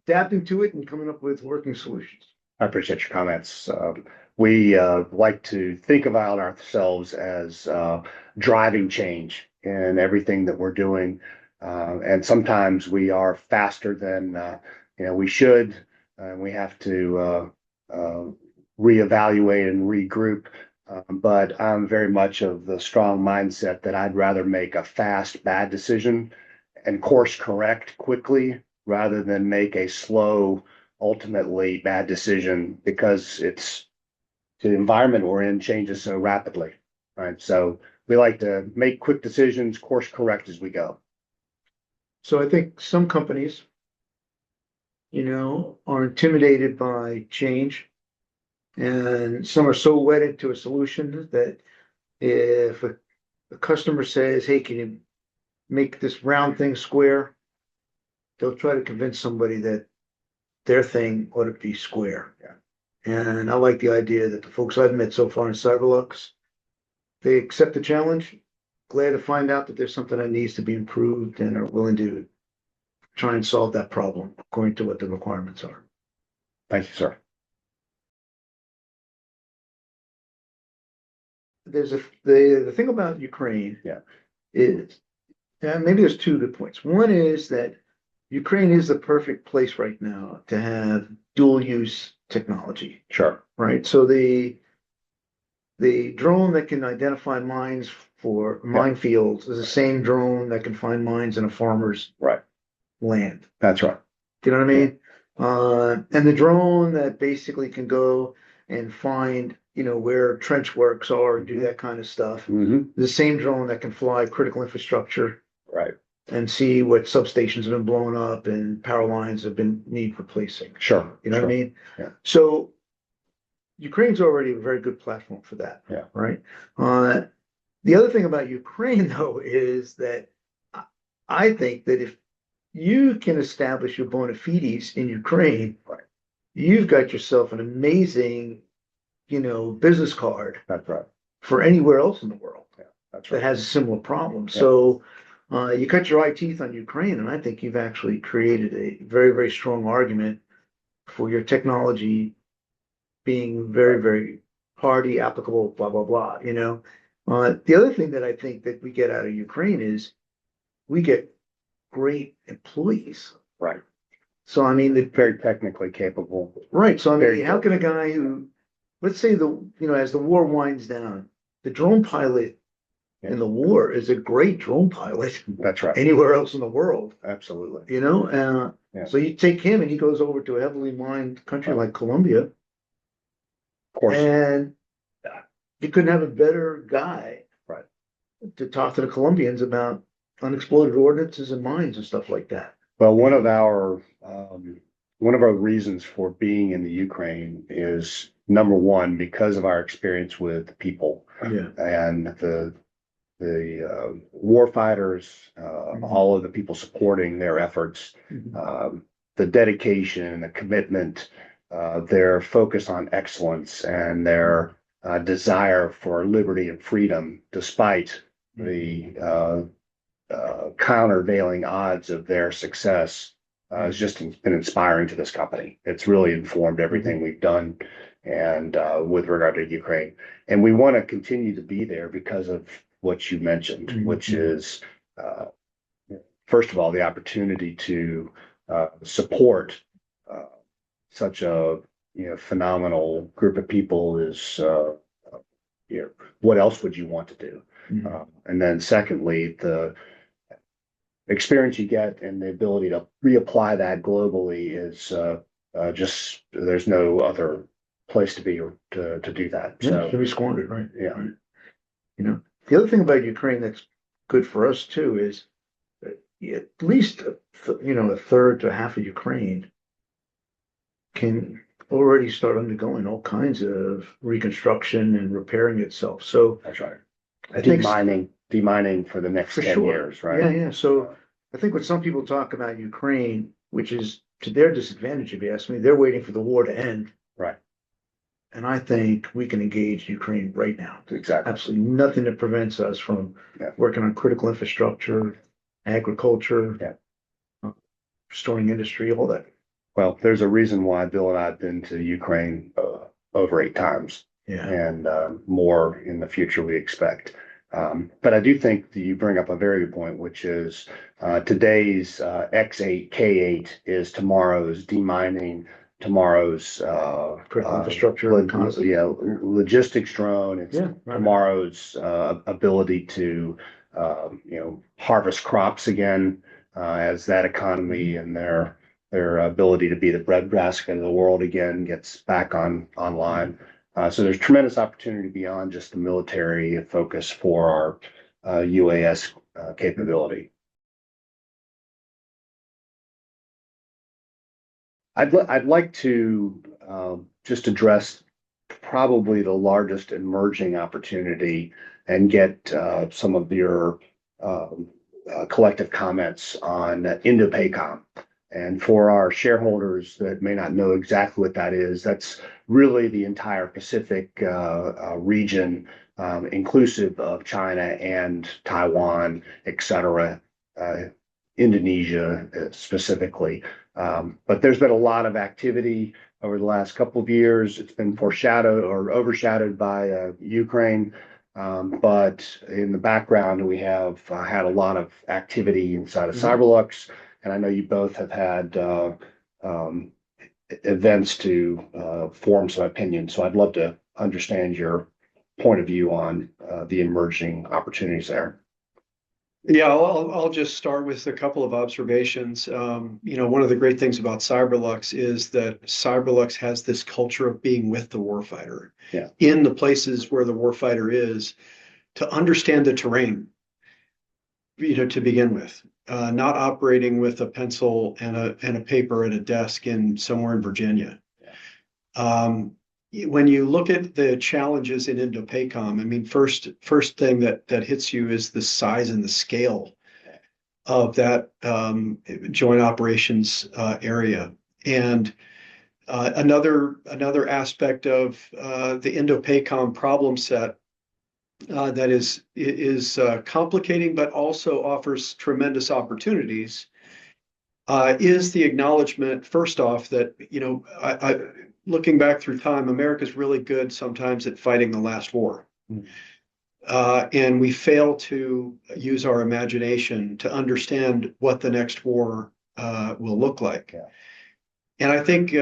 adapting to it and coming up with working solutions. I appreciate your comments. We like to think about ourselves as driving change in everything that we're doing. And sometimes we are faster than we should. We have to reevaluate and regroup. But I'm very much of the strong mindset that I'd rather make a fast, bad decision and course correct quickly rather than make a slow, ultimately bad decision, because the environment we're in changes so rapidly, right? So we like to make quick decisions, course correct as we go. So I think some companies, are intimidated by change, and some are so wedded to a solution that if a customer says, "Hey, can you make this round thing square?" they'll try to convince somebody that their thing ought to be square. Yeah. And I like the idea that the folks I've met so far in Cyberlux, they accept the challenge, glad to find out that there's something that needs to be improved, and are willing to try and solve that problem according to what the requirements are. Thank you, sir. There's the thing about Ukraine. Yeah. Is, and maybe there's two good points. One is that Ukraine is the perfect place right now to have dual use technology. Sure. Right. So the drone that can identify mines for minefields is the same drone that can find mines in a farmer's land. That's right. Do you know what I mean? And the drone that basically can go and find, where trench works are and do that kind of stuff. The same drone that can fly critical infrastructure. Right. And see what substations have been blown up and power lines have been need replacing. Sure. You know what I mean? Yeah. So Ukraine's already a very good platform for that. Yeah. Right. The other thing about Ukraine, though, is that I think that if you can establish your bona fides in Ukraine, you've got yourself an amazing, business card. That's right. For anywhere else in the world. Yeah, that's right. That has a similar problem. Yeah. So you cut your eye teeth on Ukraine, and I think you've actually created a very, very strong argument for your technology being very, very hardy, applicable, blah, blah, blah. The other thing that I think that we get out of Ukraine is we get great employees. Right. So, I mean, Very technically capable. right. So, I Very mean, how can a guy who, let's say as the war winds down, the drone pilot in the war is a great drone pilot That's right. anywhere else in the world, Absolutely. Yeah. So you take him and he goes over to a heavily mined country like Colombia, Of course. and you couldn't have a better guy to talk to the Colombians about unexploded ordnances and mines and stuff like that. Well, one of our reasons for being in the Ukraine is, number one, because of our experience with people and the war fighters, all of the people supporting their efforts, the dedication and the commitment, their focus on excellence, and their desire for liberty and freedom, despite the countervailing odds of their success, has just been inspiring to this company. It's really informed everything we've done, and with regard to Ukraine. And we want to continue to be there because of what you mentioned, Mhm. which is, first of all, the opportunity to support such a phenomenal group of people is what else would you want to do? Mhm. And then secondly, the experience you get and the ability to reapply that globally is just there's no other place to be or to do that. Yeah, So should be squandered, right? yeah. Right. You know, the other thing about Ukraine that's good for us too is that at least a third to half of Ukraine can already start undergoing all kinds of reconstruction and repairing itself. So That's right. I think Demining for the next for 10 sure. years, right? Yeah, yeah. So I think when some people talk about Ukraine, which is to their disadvantage, if you ask me, they're waiting for the war to end. Right. And I think we can engage Ukraine right now. Exactly. Absolutely nothing that prevents us from Yeah. working on critical infrastructure, agriculture, restoring industry, all that. Well, there's a reason why Bill and I have been to Ukraine over 8 times, Yeah. and more in the future we expect. But I do think that you bring up a very good point, which is today's X8, K8 is tomorrow's demining, tomorrow's Critical infrastructure. logistics drone. It's Yeah. Right. tomorrow's ability to harvest crops again as that economy and their ability to be the breadbasket of the world again gets back online. So there's tremendous opportunity beyond just the military focus for our UAS capability. I'd like to just address probably the largest emerging opportunity and get some of your collective comments on Indo-Pacific. And for our shareholders that may not know exactly what that is, that's really the entire Pacific region, inclusive of China and Taiwan, et cetera, Indonesia specifically. But there's been a lot of activity over the last couple of years. It's been foreshadowed or overshadowed by Ukraine. But in the background, we have had a lot of activity inside of Cyberlux. And I know you both have had events to form some opinion. So I'd love to understand your point of view on the emerging opportunities there. Yeah, I'll just start with a couple of observations. One of the great things about Cyberlux is that Cyberlux has this culture of being with the warfighter in the places where the warfighter is, to understand the terrain, to begin with. Not operating with a pencil and a paper at a desk somewhere in Virginia. When you look at the challenges in Indo-Pacific, I mean, first thing that hits you is the size and the scale of that joint operations area. And another aspect of the Indo-Pacific problem set that is complicating, but also offers tremendous opportunities, is the acknowledgement, first off, that, looking back through time, America's really good sometimes at fighting the last war. And we fail to use our imagination to understand what the next war will look like. Yeah. And I think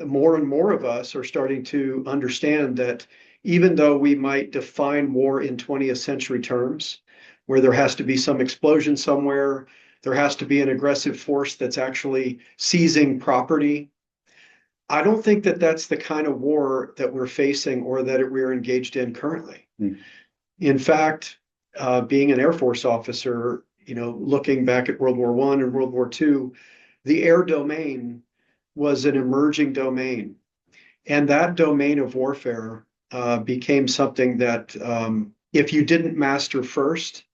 more and more of us are starting to understand that even though we might define war in 20th century terms, where there has to be some explosion somewhere, there has to be an aggressive force that's actually seizing property, I don't think that that's the kind of war that we're facing or that we're engaged in currently. In fact, being an Air Force officer, looking back at World War I and World War II, the air domain was an emerging domain. And that domain of warfare became something that if you didn't master first,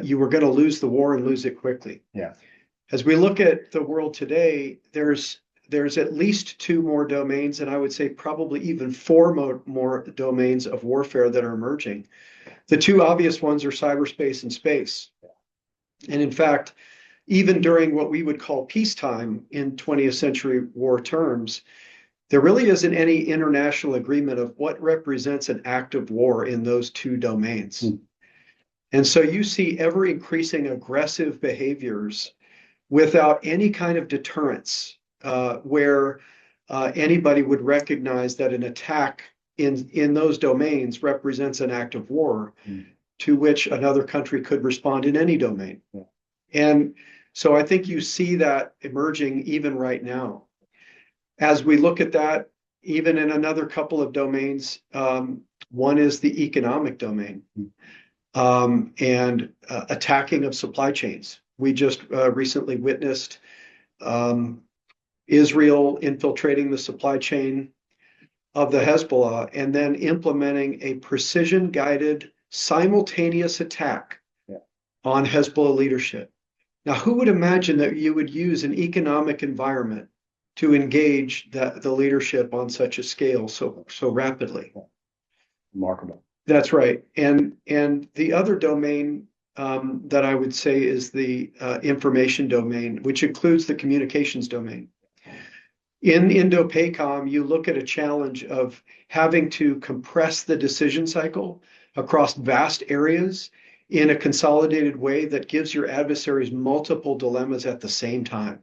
you were going to lose the war and lose it quickly. Yeah. As we look at the world today, there's at least 2 more domains, and I would say probably even 4 more domains of warfare that are emerging. The 2 obvious ones are cyberspace and space. And in fact, even during what we would call peacetime in 20th century war terms, there really isn't any international agreement of what represents an act of war in those 2 domains. And so you see ever increasing aggressive behaviors without any kind of deterrence, where anybody would recognize that an attack in those domains represents an act of war to which another country could respond in any domain. Yeah. And so I think you see that emerging even right now. As we look at that, even in another couple of domains, one is the economic domain, and attacking of supply chains. We just recently witnessed Israel infiltrating the supply chain of the Hezbollah and then implementing a precision-guided simultaneous attack on Hezbollah leadership. Now, who would imagine that you would use an economic environment to engage the leadership on such a scale so rapidly? Remarkable. That's right. And the other domain that I would say is the information domain, which includes the communications domain. In Indo-Pacom, you look at a challenge of having to compress the decision cycle across vast areas in a consolidated way that gives your adversaries multiple dilemmas at the same time.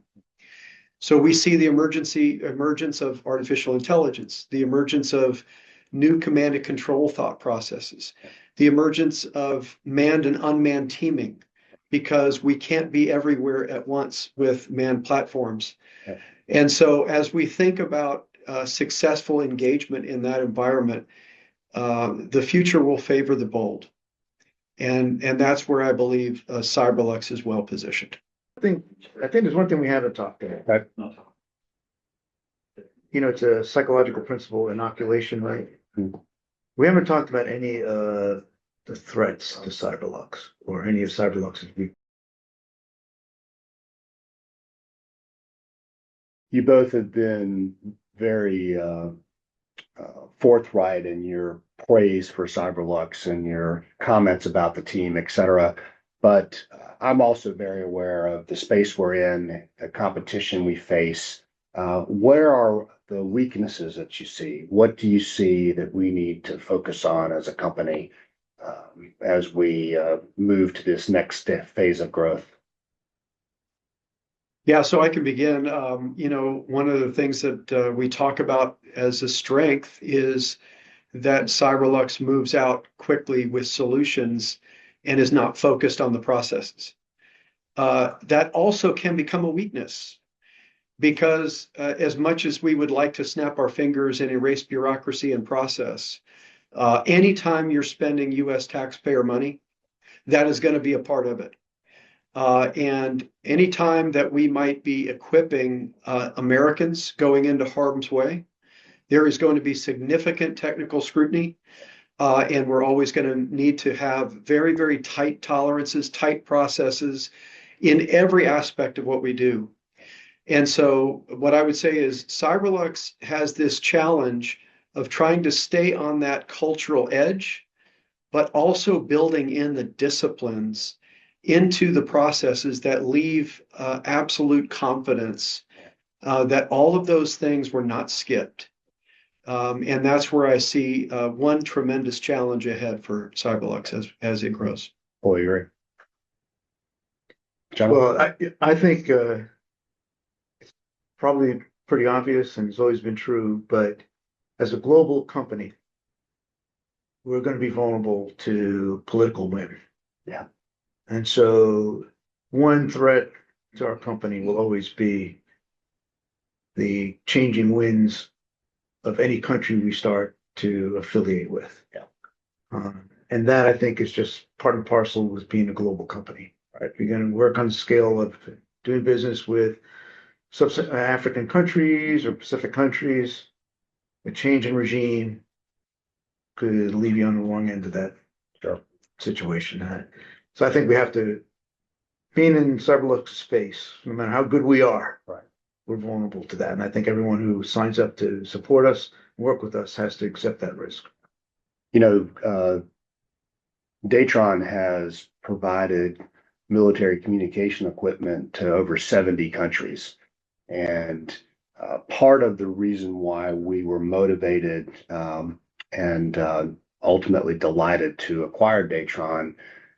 So we see the emergence of artificial intelligence, the emergence of new command and control thought processes, the emergence of manned and unmanned teaming, because we can't be everywhere at once with manned platforms. Yeah. And so as we think about successful engagement in that environment, the future will favor the bold. And that's where I believe Cyberlux is well positioned. I think there's one thing we haven't talked about. Okay. You know, it's a psychological principle, inoculation, right? Mm-hmm. We haven't talked about any the threats to Cyberlux or any of Cyberlux's weaknesses. You both have been very forthright in your praise for Cyberlux and your comments about the team, et cetera. But I'm also very aware of the space we're in, the competition we face. Where are the weaknesses that you see? What do you see that we need to focus on as a company as we move to this next phase of growth? Yeah, so I can begin. You know, one of the things that we talk about as a strength is that Cyberlux moves out quickly with solutions and is not focused on the processes. That also can become a weakness because as much as we would like to snap our fingers and erase bureaucracy and process, anytime you're spending US taxpayer money, that is going to be a part of it. And anytime that we might be equipping Americans going into harm's way, there is going to be significant technical scrutiny. And we're always going to need to have very, very tight tolerances, tight processes in every aspect of what we do. And so what I would say is Cyberlux has this challenge of trying to stay on that cultural edge, but also building in the disciplines into the processes that leave absolute confidence that all of those things were not skipped. And that's where I see one tremendous challenge ahead for Cyberlux as it grows. Oh, you agree. John? Well, I think it's probably pretty obvious and it's always been true, but as a global company, we're going to be vulnerable to political whim. Yeah. And so one threat to our company will always be the changing winds of any country we start to affiliate with. Yeah. And that I think is just part and parcel with being a global company. Right? We're going to work on the scale of doing business with African countries or Pacific countries. A change in regime could leave you on the wrong end of that situation. So I think we have to, being in Cyberlux space, no matter how good we are, right, we're vulnerable to that. And I think everyone who signs up to support us, work with us, has to accept that risk. You know, Datron has provided military communication equipment to over 70 countries. And part of the reason why we were motivated and ultimately delighted to acquire Datron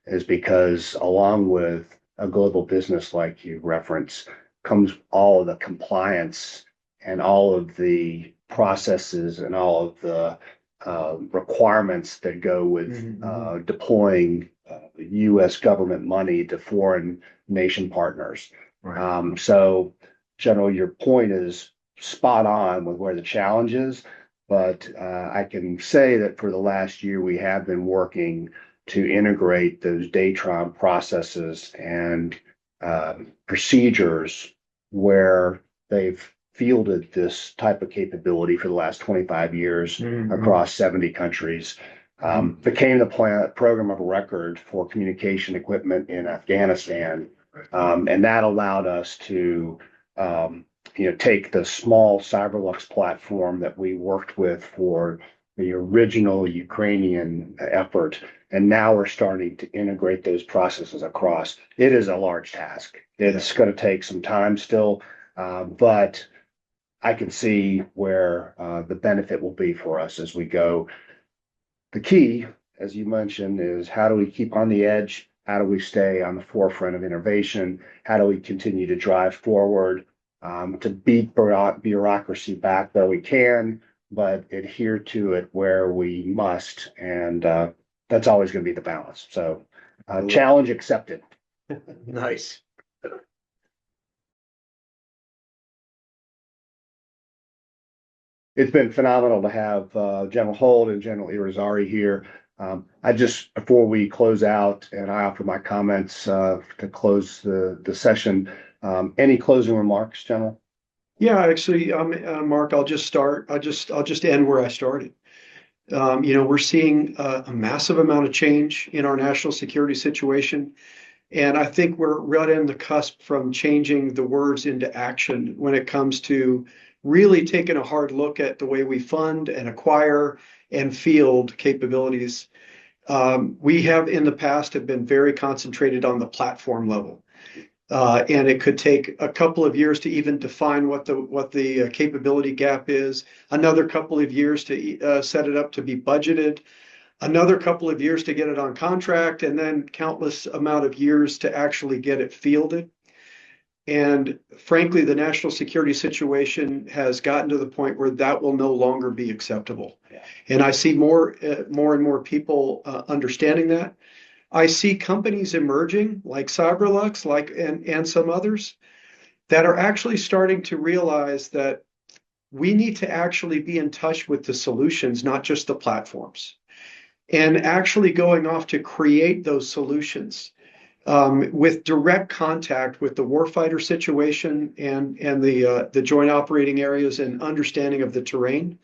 is because along with a global business like you reference comes all of the compliance and all of the processes and all of the requirements that go with deploying U.S. government money to foreign nation partners. Right. So, General, your point is spot on with where the challenge is, but I can say that for the last year, we have been working to integrate those Datron processes and procedures where they've fielded this type of capability for the last 25 years across 70 countries. Became the program of record for communication equipment in Afghanistan. And that allowed us to take the small Cyberlux platform that we worked with for the original Ukrainian effort. And now we're starting to integrate those processes across. It is a large task. It's going to take some time still, but I can see where the benefit will be for us as we go. The key, as you mentioned, is how do we keep on the edge? How do we stay on the forefront of innovation? How do we continue to drive forward to beat bureaucracy back where we can, but adhere to it where we must? And that's always going to be the balance. So challenge accepted. Nice. It's been phenomenal to have General Holt and General Irizarry here. Before we close out and I offer my comments to close the session, any closing remarks, General? Yeah, actually, Mark, I'll just end where I started. We're seeing a massive amount of change in our national security situation. And I think we're right in the cusp from changing the words into action when it comes to really taking a hard look at the way we fund and acquire and field capabilities. We have in the past have been very concentrated on the platform level. And it could take a couple of years to even define what the capability gap is, another couple of years to set it up to be budgeted, another couple of years to get it on contract, and then countless amount of years to actually get it fielded. And frankly, the national security situation has gotten to the point where that will no longer be acceptable. Yeah. And I see more and more people understanding that. I see companies emerging like Cyberlux, and some others that are actually starting to realize that we need to actually be in touch with the solutions, not just the platforms, and actually going off to create those solutions with direct contact with the warfighter situation and the joint operating areas and understanding of the terrain.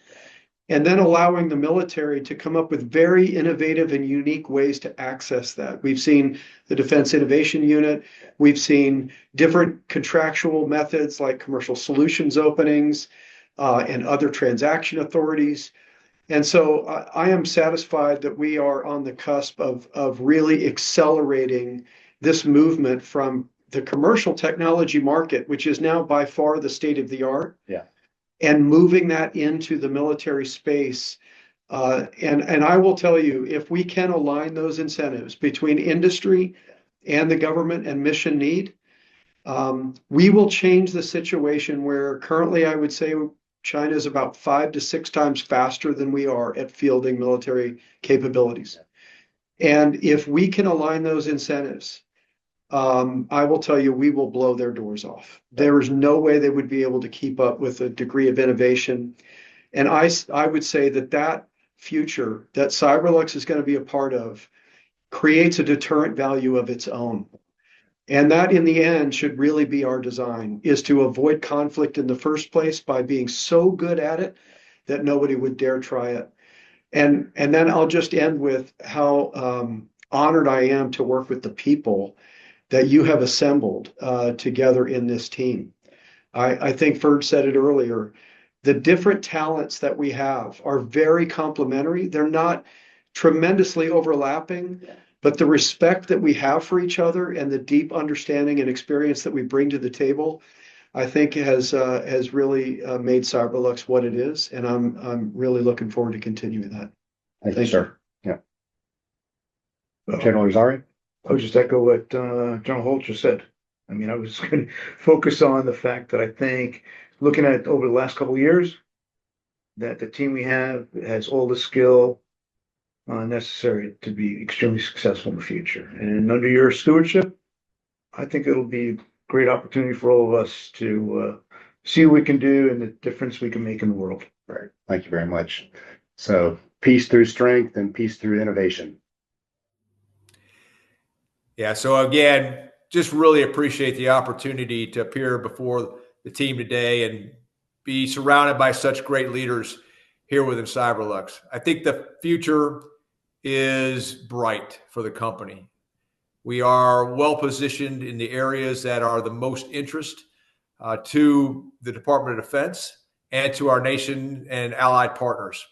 And then allowing the military to come up with very innovative and unique ways to access that. We've seen the Defense Innovation Unit. We've seen different contractual methods like commercial solutions openings and other transaction authorities. And so I am satisfied that we are on the cusp of really accelerating this movement from the commercial technology market, which is now by far the state of the art. Yeah. And moving that into the military space. And I will tell you, if we can align those incentives between industry and the government and mission need, we will change the situation where currently I would say China is about 5 to 6 times faster than we are at fielding military capabilities. And if we can align those incentives, I will tell you, we will blow their doors off. There is no way they would be able to keep up with a degree of innovation. And I would say that future that Cyberlux is going to be a part of creates a deterrent value of its own. And that in the end should really be our design, is to avoid conflict in the first place by being so good at it that nobody would dare try it. And then I'll just end with how honored I am to work with the people that you have assembled together in this team. I think Ferg said it earlier. The different talents that we have are very complementary. They're not tremendously overlapping, but the respect that we have for each other and the deep understanding and experience that we bring to the table, I think has really made Cyberlux what it is. And I'm really looking forward to continuing that. Thank you, sir. Yeah. General Irizarry? I would just echo what General Holt just said. I mean, I was going to focus on the fact that I think, looking at over the last couple of years, that the team we have has all the skill necessary to be extremely successful in the future. And under your stewardship, I think it'll be a great opportunity for all of us to see what we can do and the difference we can make in the world. Right. Thank you very much. So peace through strength and peace through innovation. Yeah. So again, just really appreciate the opportunity to appear before the team today and be surrounded by such great leaders here within Cyberlux. I think the future is bright for the company. We are well positioned in the areas that are the most interest to the Department of Defense and to our nation and allied partners.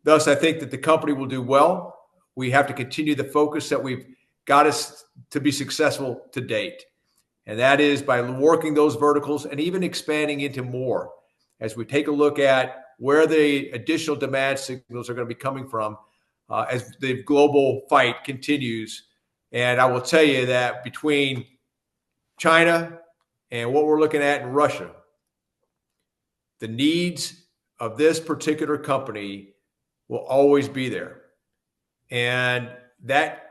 Thus, I think that the company will do well. We have to continue the focus that we've got us to be successful to date. And that is by working those verticals and even expanding into more as we take a look at where the additional demand signals are going to be coming from as the global fight continues. And I will tell you that between China and what we're looking at in Russia, the needs of this particular company will always be there. And that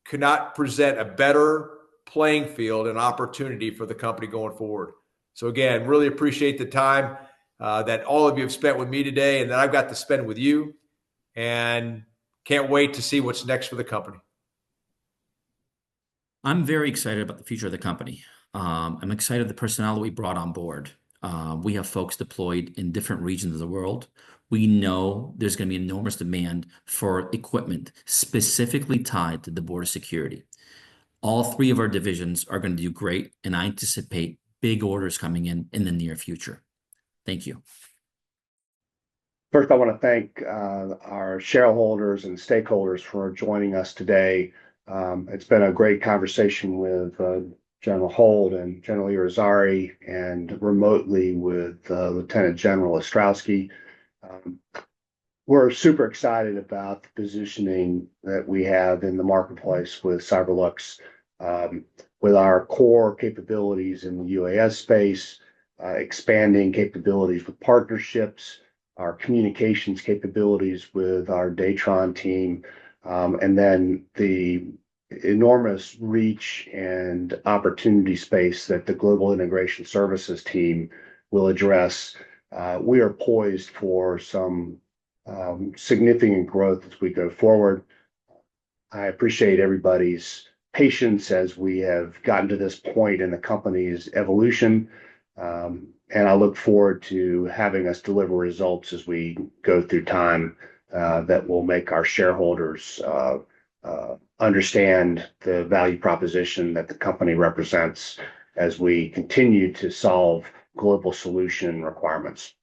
could not present a better playing field and opportunity for the company going forward. So again, really appreciate the time that all of you have spent with me today and that I've got to spend with you, and can't wait to see what's next for the company. I'm very excited about the future of the company. I'm excited the personnel that we brought on board. We have folks deployed in different regions of the world. We know there's going to be enormous demand for equipment specifically tied to the border security. All three of our divisions are going to do great, and I anticipate big orders coming in the near future. Thank you. First, I want to thank our shareholders and stakeholders for joining us today. It's been a great conversation with General Holt and General Irizarry, and remotely with Lieutenant General Ostrowski. We're super excited about the positioning that we have in the marketplace with Cyberlux, with our core capabilities in the UAS space, expanding capabilities with partnerships, our communications capabilities with our Datron team, and then the enormous reach and opportunity space that the Global Integration Services team will address. We are poised for some significant growth as we go forward. I appreciate everybody's patience as we have gotten to this point in the company's evolution. And I look forward to having us deliver results as we go through time that will make our shareholders understand the value proposition that the company represents as we continue to solve global solution requirements.